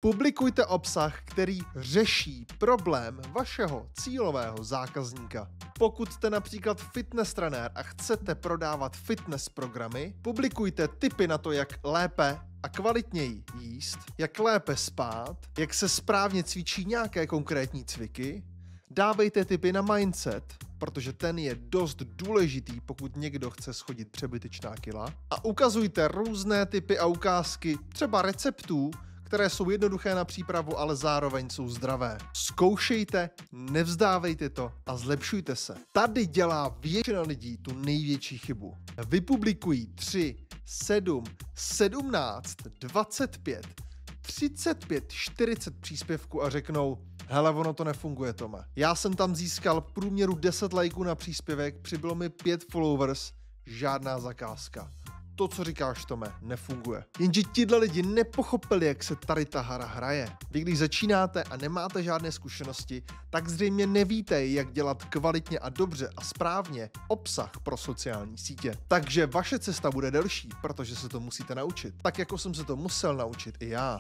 Publikujte obsah, který řeší problém vašeho cílového zákazníka. Pokud jste například fitness trenér a chcete prodávat fitness programy, publikujte tipy na to, jak lépe a kvalitněji jíst, jak lépe spát, jak se správně cvičí nějaké konkrétní cviky. Dávejte tipy na mindset, protože ten je dost důležitý, pokud někdo chce schodit přebytečná kila. A ukazujte různé typy a ukázky, třeba receptů, které jsou jednoduché na přípravu, ale zároveň jsou zdravé. Zkoušejte, nevzdávejte to a zlepšujte se. Tady dělá většina lidí tu největší chybu. Vypublikují 3, 7, 17, 25, 35, 40 příspěvků a řeknou: hele, ono to nefunguje, Tome. Já jsem tam získal v průměru 10 lajků na příspěvek, přibylo mi 5 followers, žádná zakázka. To, co říkáš, Tome, nefunguje. Jenže tihle lidi nepochopili, jak se tady ta hra hraje. Vy, když začínáte a nemáte žádné zkušenosti, tak zřejmě nevíte, jak dělat kvalitně a dobře a správně obsah pro sociální sítě. Takže vaše cesta bude delší, protože se to musíte naučit. Tak jako jsem se to musel naučit i já.